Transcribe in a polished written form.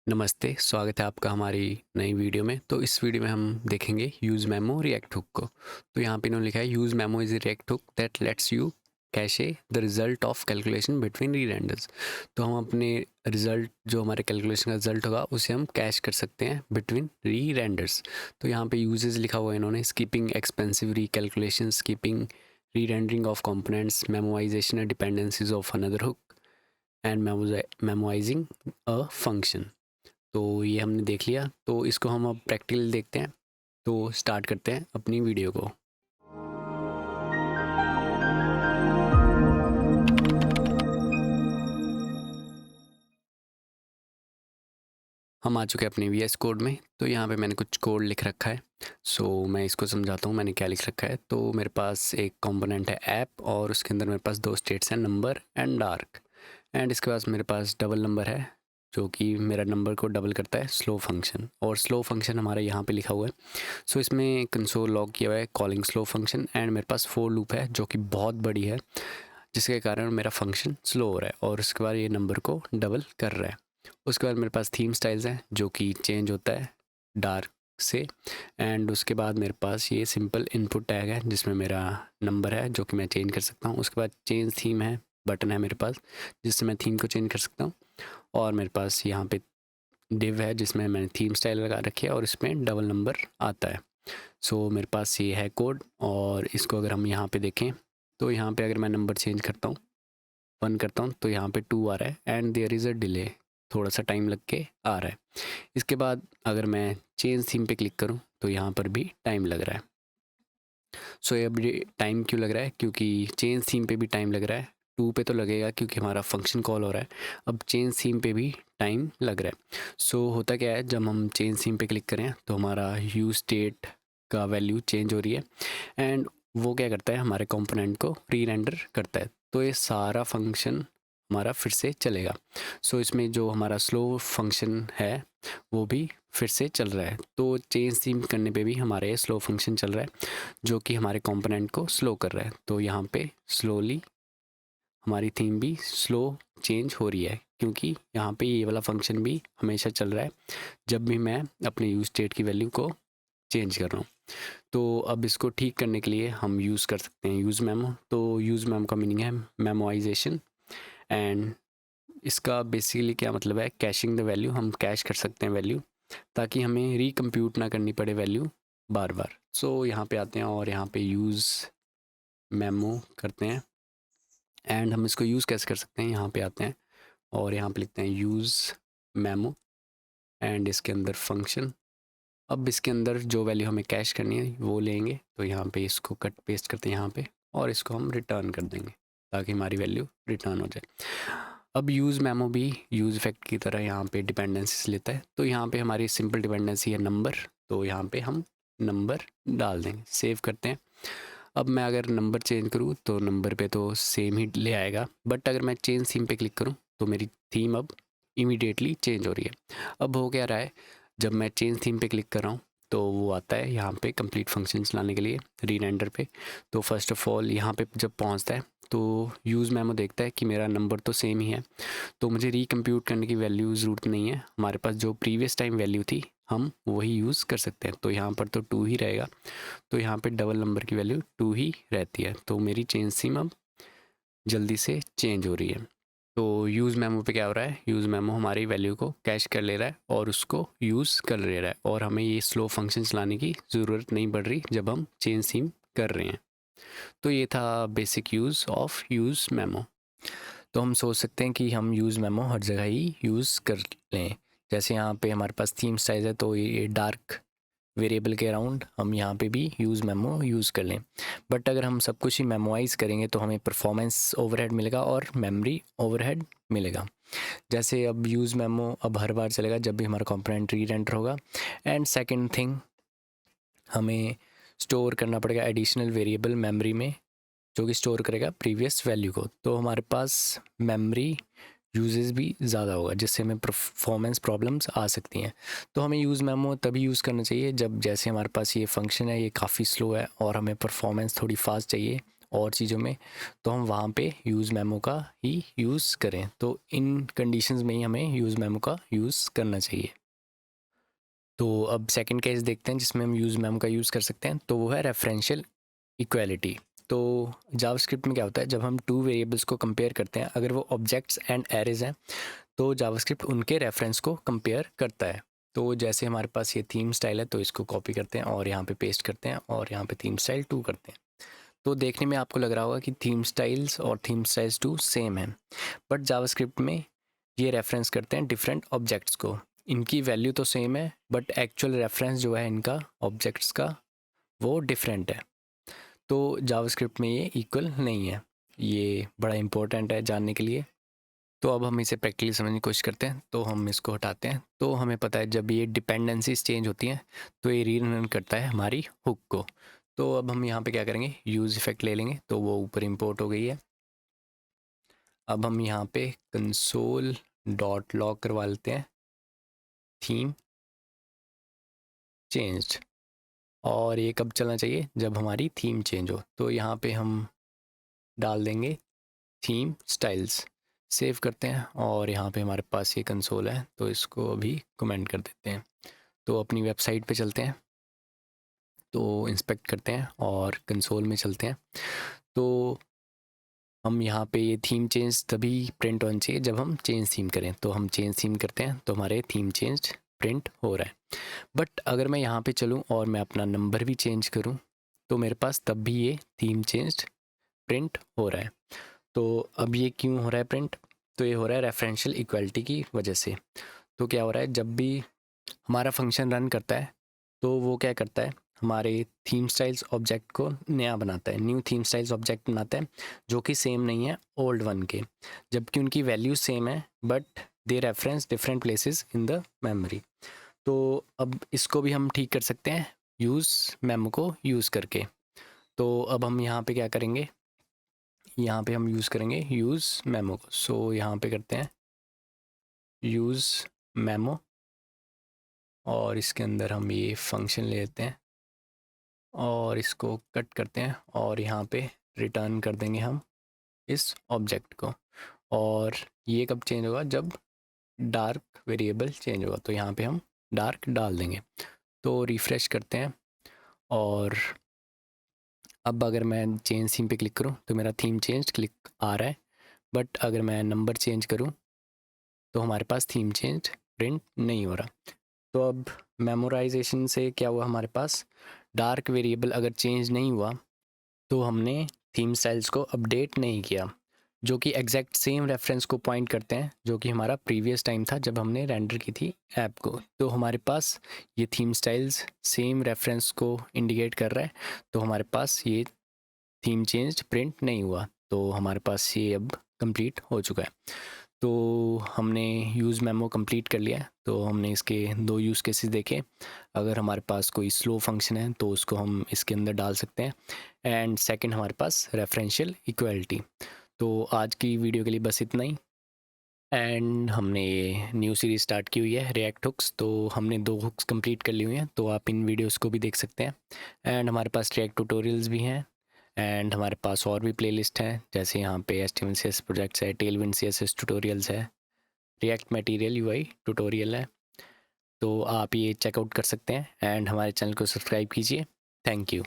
नमस्ते, स्वागत है आपका हमारी नई वीडियो में। तो इस वीडियो में हम देखेंगे यूज़ मेमो रिएक्ट हुक को। तो यहाँ पे इन्होंने लिखा है useMemo is a React hook that lets you cache the result of calculation between re-renders. तो हम अपने रिजल्ट जो हमारे कैलकुलेशन का रिजल्ट होगा उसे हम कैश कर सकते हैं बिटवीन री-रेंडर्स। तो यहाँ पे यूजेस लिखा हुआ है इन्होंने, skipping expensive recalculation, skipping re-rendering of components, memoization and dependencies of another hook and memoizing a function. तो ये हमने देख लिया। तो इसको हम अब प्रैक्टिकल देखते हैं। तो स्टार्ट करते हैं अपनी वीडियो को। हम आ चुके हैं अपने वीएस कोड में। तो यहाँ पे मैंने कुछ कोड लिख रखा है। मैं इसको समझाता हूँ मैंने क्या लिख रखा है। तो मेरे पास एक कंपोनेंट है ऐप और उसके अंदर मेरे पास दो स्टेट्स हैं, नंबर एंड डार्क। एंड इसके पास मेरे पास डबल नंबर है जो कि मेरा नंबर को डबल करता है, स्लो फंक्शन। और स्लो फंक्शन हमारा यहाँ पे लिखा हुआ है। इसमें कंसोल लॉग किया हुआ है कॉलिंग स्लो फंक्शन। एंड मेरे पास फोर लूप है जो कि बहुत बड़ी है, जिसके कारण मेरा फंक्शन स्लो हो रहा है और उसके बाद ये नंबर को डबल कर रहा है। उसके बाद मेरे पास थीम स्टाइल्स हैं जो कि चेंज होता है डार्क से। एंड उसके बाद मेरे पास ये सिंपल इनपुट टैग है जिसमें मेरा नंबर है जो कि मैं चेंज कर सकता हूँ। उसके बाद चेंज थीम है, बटन है मेरे पास जिससे मैं थीम को चेंज कर सकता हूँ। और मेरे पास यहाँ पे डिव है जिसमें मैंने थीम स्टाइल लगा रखी है और इसमें डबल नंबर आता है। मेरे पास ये है कोड। और इसको अगर हम यहाँ पे देखें तो यहाँ पे अगर मैं नंबर चेंज करता हूँ, 1 करता हूँ, तो यहाँ पे 2 आ रहा है and there is a delay, थोड़ा सा टाइम लग के आ रहा है। इसके बाद अगर मैं चेंज थीम पे क्लिक करूँ तो यहाँ पर भी टाइम लग रहा है। ये अभी टाइम क्यों लग रहा है? क्योंकि चेंज थीम पे भी टाइम लग रहा है। 2 पे तो लगेगा क्योंकि हमारा फंक्शन कॉल हो रहा है। अब चेंज थीम पे भी टाइम लग रहा है। होता क्या है, जब हम चेंज थीम पे क्लिक करें तो हमारा यूज स्टेट का वैल्यू चेंज हो रही है एंड वो क्या करता है, हमारे कंपोनेंट को री रेंडर करता है। तो ये सारा फंक्शन हमारा फिर से चलेगा। इसमें जो हमारा स्लो फंक्शन है वो भी फिर से चल रहा है। तो चेंज थीम करने पे भी हमारे ये स्लो फंक्शन चल रहा है जो कि हमारे कंपोनेंट को स्लो कर रहा है। तो यहाँ पे स्लोली हमारी थीम भी स्लो चेंज हो रही है क्योंकि यहाँ पे ये वाला फंक्शन भी हमेशा चल रहा है जब भी मैं अपने यूज स्टेट की वैल्यू को चेंज कर रहा हूँ। तो अब इसको ठीक करने के लिए हम यूज़ कर सकते हैं यूज़ मेमो। तो यूज़ मेमो का मीनिंग है मेमोइजेशन। एंड इसका बेसिकली क्या मतलब है, कैशिंग द वैल्यू। हम कैश कर सकते हैं वैल्यू ताकि हमें रिकम्प्यूट ना करनी पड़े वैल्यू बार बार। यहाँ पे आते हैं और यहाँ पे यूज़ मेमो करते हैं। एंड हम इसको यूज़ कैसे कर सकते हैं, यहाँ पे आते हैं और यहाँ पे लिखते हैं यूज़ मेमो एंड इसके अंदर फंक्शन। अब इसके अंदर जो वैल्यू हमें कैश करनी है वो लेंगे। तो यहाँ पे इसको कट पेस्ट करते हैं यहाँ पे और इसको हम रिटर्न कर देंगे ताकि हमारी वैल्यू रिटर्न हो जाए। अब यूज़ मेमो भी यूज़ इफेक्ट की तरह यहाँ पे डिपेंडेंसीज लेता है। तो यहाँ पे हमारी सिंपल डिपेंडेंसी है नंबर। तो यहाँ पे हम नंबर डाल देंगे, सेव करते हैं। अब मैं अगर नंबर चेंज करूँ तो नंबर पे तो सेम ही ले आएगा, बट अगर मैं चेंज थीम पे क्लिक करूँ तो मेरी थीम अब इमीडिएटली चेंज हो रही है। अब हो क्या रहा है, जब मैं चेंज थीम पे क्लिक कर रहा हूँ तो वो आता है यहाँ पे कंप्लीट फंक्शन चलाने के लिए री रेंडर पे। तो फर्स्ट ऑफ ऑल यहाँ पे जब पहुँचता है तो यूज़ मेमो देखता है कि मेरा नंबर तो सेम ही है, तो मुझे रिकम्प्यूट करने की वैल्यू ज़रूरत नहीं है। हमारे पास जो प्रीवियस टाइम वैल्यू थी हम वही यूज़ कर सकते हैं। तो यहाँ पर तो 2 ही रहेगा, तो यहाँ पे डबल नंबर की वैल्यू 2 ही रहती है। तो मेरी चेंज थीम अब जल्दी से चेंज हो रही है। तो यूज़ मेमो पे क्या हो रहा है, यूज़ मेमो हमारी वैल्यू को कैश कर ले रहा है और उसको यूज़ कर ले रहा है और हमें ये स्लो फंक्शन चलाने की ज़रूरत नहीं पड़ रही जब हम चेंज थीम कर रहे हैं। तो ये था basic use of use memo. तो हम सोच सकते हैं कि हम यूज़ मेमो हर जगह ही यूज़ कर लें। जैसे यहाँ पे हमारे पास थीम साइज़ है तो ये डार्क वेरिएबल के अराउंड हम यहाँ पे भी यूज़ मेमो यूज़ कर लें। बट अगर हम सब कुछ ही मेमोराइज़ करेंगे तो हमें परफॉर्मेंस ओवरहेड मिलेगा और मेमोरी ओवरहेड मिलेगा। जैसे अब यूज़ मेमो अब हर बार चलेगा जब भी हमारा कंपोनेंट री रेंडर होगा। एंड सेकंड थिंग, हमें स्टोर करना पड़ेगा एडिशनल वेरिएबल मेमोरी में जो कि स्टोर करेगा प्रीवियस वैल्यू को। तो हमारे पास मेमोरी यूजेस भी ज़्यादा होगा जिससे हमें परफॉर्मेंस प्रॉब्लम्स आ सकती हैं। तो हमें यूज़ मेमो तभी यूज़ करना चाहिए जब जैसे हमारे पास ये फंक्शन है ये काफ़ी स्लो है और हमें परफॉर्मेंस थोड़ी फास्ट चाहिए और चीज़ों में, तो हम वहाँ पे यूज़ मेमो का ही यूज़ करें। तो इन कंडीशंस में ही हमें यूज़ मेमो का यूज़ करना चाहिए। तो अब सेकंड केस देखते हैं जिसमें हम यूज़ मेमो का यूज़ कर सकते हैं, तो वो है रेफरेंशियल इक्वालिटी। तो जावास्क्रिप्ट में क्या होता है, जब हम टू वेरिएबल्स को कंपेयर करते हैं, अगर वो ऑब्जेक्ट्स एंड एरेज हैं, तो जावास्क्रिप्ट उनके रेफरेंस को कंपेयर करता है। तो जैसे हमारे पास ये थीम स्टाइल है, तो इसको कॉपी करते हैं और यहाँ पे पेस्ट करते हैं और यहाँ पे थीम स्टाइल 2 करते हैं। तो देखने में आपको लग रहा होगा कि थीम स्टाइल्स और थीम स्टाइल्स 2 सेम है, बट जावास्क्रिप्ट में ये रेफरेंस करते हैं डिफरेंट ऑब्जेक्ट्स को। इनकी वैल्यू तो सेम है, बट एक्चुअल रेफरेंस जो है इनका ऑब्जेक्ट्स का, वो डिफरेंट है। तो जावास्क्रिप्ट में ये इक्वल नहीं है। ये बड़ा इंपॉर्टेंट है जानने के लिए। तो अब हम इसे प्रैक्टिकली समझने की कोशिश करते हैं। तो हम इसको हटाते हैं। तो हमें पता है जब ये डिपेंडेंसीज चेंज होती हैं, तो ये रीरन करता है हमारी हुक को। तो अब हम यहाँ पे क्या करेंगे, यूज़ इफेक्ट ले लेंगे, तो वो ऊपर इंपोर्ट हो गई है। अब हम यहाँ पे कंसोल डॉट लॉग करवा लेते हैं थीम चेंज्ड। और ये कब चलना चाहिए, जब हमारी थीम चेंज हो। तो यहाँ पे हम डाल देंगे थीम स्टाइल्स। सेव करते हैं और यहाँ पे हमारे पास ये कंसोल है, तो इसको अभी कमेंट कर देते हैं। तो अपनी वेबसाइट पे चलते हैं, तो इंस्पेक्ट करते हैं और कंसोल में चलते हैं। तो हम यहाँ पे ये थीम चेंज तभी प्रिंट होना चाहिए जब हम चेंज थीम करें। तो हम चेंज थीम करते हैं, तो हमारे थीम चेंज प्रिंट हो रहा है। बट अगर मैं यहाँ पे चलूँ और मैं अपना नंबर भी चेंज करूँ, तो मेरे पास तब भी ये थीम चेंज प्रिंट हो रहा है। तो अब ये क्यों हो रहा है प्रिंट, तो ये हो रहा है रेफरेंशियल इक्वालिटी की वजह से। तो क्या हो रहा है, जब भी हमारा फंक्शन रन करता है, तो वो क्या करता है, हमारे थीम स्टाइल्स ऑब्जेक्ट को नया बनाता है, न्यू थीम स्टाइल्स ऑब्जेक्ट बनाता है, जो कि सेम नहीं है ओल्ड वन के, जबकि उनकी वैल्यू सेम है, but they reference different places in the memory. तो अब इसको भी हम ठीक कर सकते हैं यूज़ मेमो को यूज़ करके। तो अब हम यहाँ पे क्या करेंगे, यहाँ पे हम यूज़ करेंगे यूज़ मेमो को। सो यहाँ पे करते हैं यूज़ मेमो और इसके अंदर हम ये फंक्शन ले लेते हैं और इसको कट करते हैं और यहाँ पे रिटर्न कर देंगे हम इस ऑब्जेक्ट को। और ये कब चेंज होगा, जब डार्क वेरिएबल चेंज होगा। तो यहाँ पे हम डार्क डाल देंगे। तो रिफ़्रेश करते हैं और अब अगर मैं चेंज थीम पे क्लिक करूँ, तो मेरा थीम चेंज क्लिक आ रहा है, बट अगर मैं नंबर चेंज करूँ, तो हमारे पास थीम चेंज प्रिंट नहीं हो रहा। तो अब मेमोराइजेशन से क्या हुआ, हमारे पास डार्क वेरिएबल अगर चेंज नहीं हुआ, तो हमने थीम स्टाइल्स को अपडेट नहीं किया, जो कि एग्जैक्ट सेम रेफरेंस को पॉइंट करते हैं जो कि हमारा प्रीवियस टाइम था जब हमने रेंडर की थी ऐप को। तो हमारे पास ये थीम स्टाइल्स सेम रेफरेंस को इंडिकेट कर रहा है, तो हमारे पास ये थीम चेंज प्रिंट नहीं हुआ। तो हमारे पास ये अब कंप्लीट हो चुका है। तो हमने यूज़ मेमो कंप्लीट कर लिया है। तो हमने इसके दो यूज़ केसेस देखे। अगर हमारे पास कोई स्लो फंक्शन है, तो उसको हम इसके अंदर डाल सकते हैं। एंड सेकंड हमारे पास रेफरेंशियल इक्वालिटी। तो आज की वीडियो के लिए बस इतना ही। एंड हमने ये न्यू सीरीज स्टार्ट की हुई है रिएक्ट हुक्स। तो हमने 2 हुक्स कंप्लीट कर ली हुई हैं, तो आप इन वीडियोस को भी देख सकते हैं। एंड हमारे पास रिएक्ट ट्यूटोरियल्स भी हैं। एंड हमारे पास और भी प्लेलिस्ट हैं, जैसे यहाँ पे HTML CSS प्रोजेक्ट्स है, टेलविंड CSS ट्यूटोरियल्स है, रिएक्ट मटेरियल UI ट्यूटोरियल है। तो आप ये चेकआउट कर सकते हैं एंड हमारे चैनल को सब्सक्राइब कीजिए। Thank you.